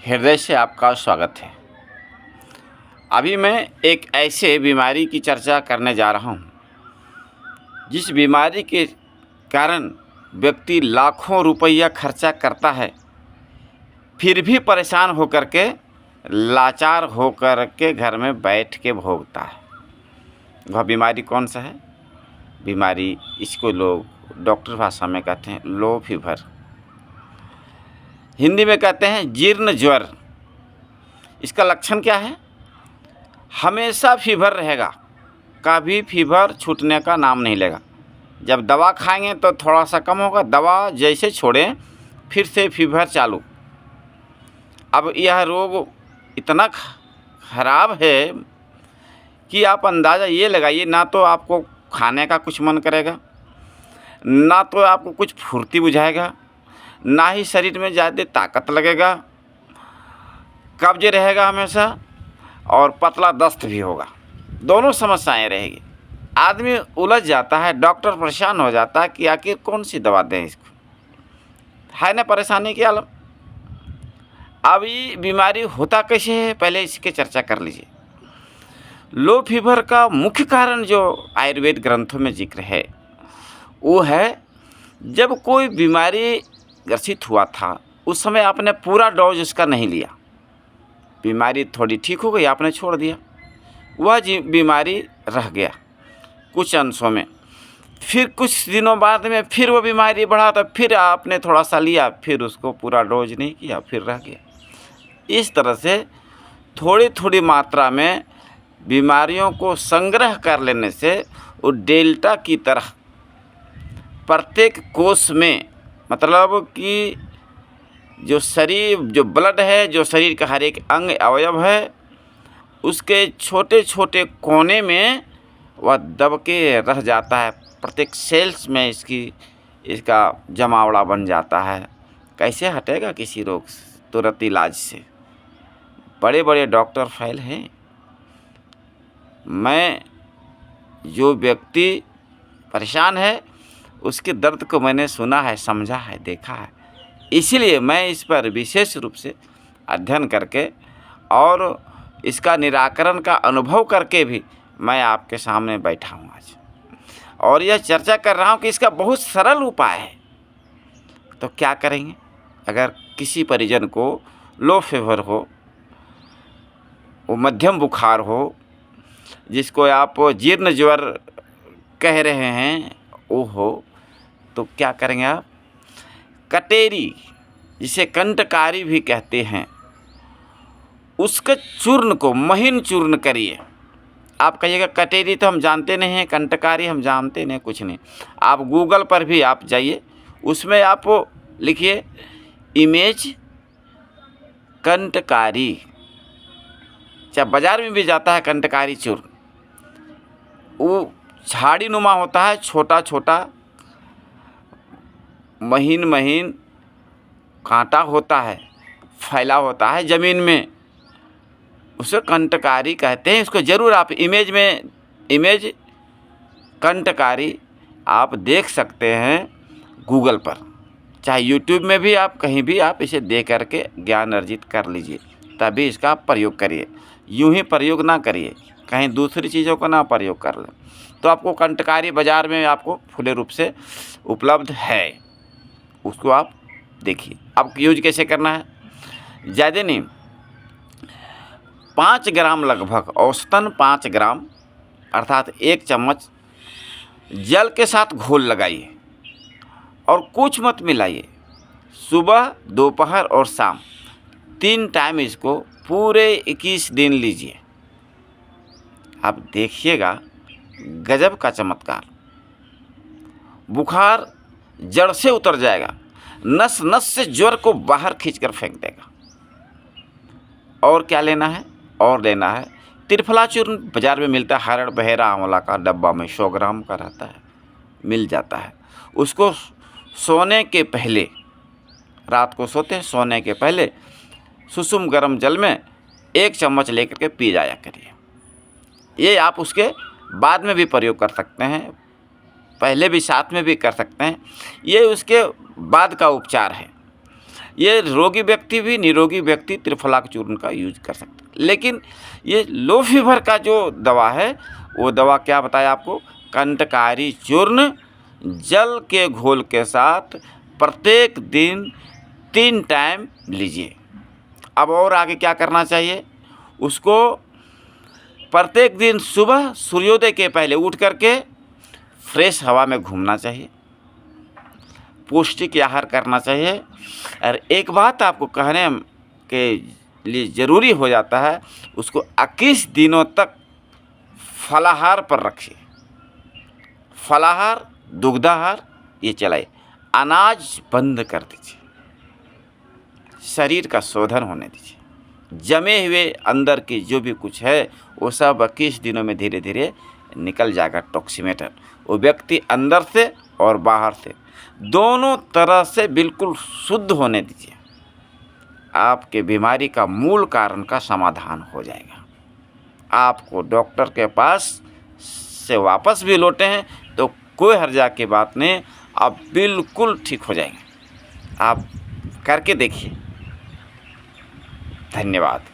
हृदय से आपका स्वागत है। अभी मैं एक ऐसे बीमारी की चर्चा करने जा रहा हूँ जिस बीमारी के कारण व्यक्ति लाखों रुपया खर्चा करता है, फिर भी परेशान होकर के, लाचार होकर के घर में बैठ के भोगता है। वह बीमारी कौन सा है? बीमारी इसको लोग डॉक्टर भाषा में कहते हैं लो फीवर, हिंदी में कहते हैं जीर्ण ज्वर। इसका लक्षण क्या है? हमेशा फीवर रहेगा, कभी फीवर छूटने का नाम नहीं लेगा। जब दवा खाएंगे तो थोड़ा सा कम होगा, दवा जैसे छोड़ें फिर से फीवर चालू। अब यह रोग इतना खराब है कि आप अंदाज़ा ये लगाइए, ना तो आपको खाने का कुछ मन करेगा, ना तो आपको कुछ फुर्ती बुझाएगा, ना ही शरीर में ज़्यादा ताकत लगेगा, कब्ज रहेगा हमेशा और पतला दस्त भी होगा। दोनों समस्याएं रहेगी। आदमी उलझ जाता है, डॉक्टर परेशान हो जाता है कि आखिर कौन सी दवा दें इसको, है ना परेशानी की आलम। अब ये बीमारी होता कैसे है, पहले इसकी चर्चा कर लीजिए। लो फीवर का मुख्य कारण जो आयुर्वेद ग्रंथों में जिक्र है वो है, जब कोई बीमारी ग्रसित हुआ था उस समय आपने पूरा डोज उसका नहीं लिया, बीमारी थोड़ी ठीक हो गई, आपने छोड़ दिया, वह बीमारी रह गया कुछ अंशों में, फिर कुछ दिनों बाद में फिर वो बीमारी बढ़ा तो फिर आपने थोड़ा सा लिया, फिर उसको पूरा डोज नहीं किया, फिर रह गया। इस तरह से थोड़ी थोड़ी मात्रा में बीमारियों को संग्रह कर लेने से वो डेल्टा की तरह प्रत्येक कोष में, मतलब कि जो शरीर, जो ब्लड है, जो शरीर का हर एक अंग अवयव है, उसके छोटे छोटे कोने में वह दब के रह जाता है। प्रत्येक सेल्स में इसका जमावड़ा बन जाता है। कैसे हटेगा किसी रोग से? तुरंत इलाज से। बड़े बड़े डॉक्टर फेल हैं। मैं जो व्यक्ति परेशान है उसके दर्द को मैंने सुना है, समझा है, देखा है, इसीलिए मैं इस पर विशेष रूप से अध्ययन करके और इसका निराकरण का अनुभव करके भी मैं आपके सामने बैठा हूँ आज, और यह चर्चा कर रहा हूँ कि इसका बहुत सरल उपाय है। तो क्या करेंगे? अगर किसी परिजन को लो फीवर हो, वो मध्यम बुखार हो, जिसको आप जीर्ण ज्वर कह रहे हैं, वो हो, तो क्या करेंगे आप? कटेरी, जिसे कंटकारी भी कहते हैं, उसके चूर्ण को महीन चूर्ण करिए। आप कहिएगा कटेरी तो हम जानते नहीं हैं, कंटकारी हम जानते नहीं, कुछ नहीं। आप गूगल पर भी आप जाइए, उसमें आप लिखिए इमेज कंटकारी, चाहे बाज़ार में भी जाता है कंटकारी चूर्ण। वो झाड़ी नुमा होता है, छोटा छोटा महीन महीन कांटा होता है, फैला होता है ज़मीन में, उसे कंटकारी कहते हैं। इसको ज़रूर आप इमेज कंटकारी आप देख सकते हैं गूगल पर, चाहे यूट्यूब में भी, आप कहीं भी आप इसे देख करके ज्ञान अर्जित कर लीजिए, तभी इसका प्रयोग करिए। यूं ही प्रयोग ना करिए, कहीं दूसरी चीज़ों का ना प्रयोग कर लें। तो आपको कंटकारी बाज़ार में आपको खुले रूप से उपलब्ध है, उसको आप देखिए। अब यूज कैसे करना है? ज़्यादा नहीं, 5 ग्राम लगभग, औसतन 5 ग्राम अर्थात 1 चम्मच जल के साथ घोल लगाइए और कुछ मत मिलाइए। सुबह, दोपहर और शाम 3 टाइम इसको पूरे 21 दिन लीजिए। आप देखिएगा गजब का चमत्कार, बुखार जड़ से उतर जाएगा, नस नस से ज्वर को बाहर खींचकर फेंक देगा। और क्या लेना है? और लेना है त्रिफला चूर्ण, बाज़ार में मिलता है, हरड़ बहेरा आंवला का डब्बा में 100 ग्राम का रहता है, मिल जाता है। उसको सोने के पहले, रात को सोते हैं, सोने के पहले सुसुम गर्म जल में 1 चम्मच लेकर के पी जाया करिए। ये आप उसके बाद में भी प्रयोग कर सकते हैं, पहले भी साथ में भी कर सकते हैं, ये उसके बाद का उपचार है। ये रोगी व्यक्ति भी, निरोगी व्यक्ति त्रिफलाक चूर्ण का यूज कर सकते हैं। लेकिन ये लो फीवर का जो दवा है वो दवा क्या बताया आपको, कंटकारी चूर्ण जल के घोल के साथ प्रत्येक दिन 3 टाइम लीजिए। अब और आगे क्या करना चाहिए, उसको प्रत्येक दिन सुबह सूर्योदय के पहले उठ करके फ्रेश हवा में घूमना चाहिए, पौष्टिक आहार करना चाहिए। और एक बात आपको कहने के लिए ज़रूरी हो जाता है, उसको 21 दिनों तक फलाहार पर रखिए। फलाहार, दुग्धाहार ये चलाइए, अनाज बंद कर दीजिए, शरीर का शोधन होने दीजिए। जमे हुए अंदर की जो भी कुछ है वो सब 21 दिनों में धीरे धीरे निकल जाएगा। टॉक्सीमीटर वो व्यक्ति अंदर से और बाहर से दोनों तरह से बिल्कुल शुद्ध होने दीजिए, आपके बीमारी का मूल कारण का समाधान हो जाएगा। आपको डॉक्टर के पास से वापस भी लौटे हैं तो कोई हर्जा की बात नहीं, आप बिल्कुल ठीक हो जाएंगे। आप करके देखिए। धन्यवाद।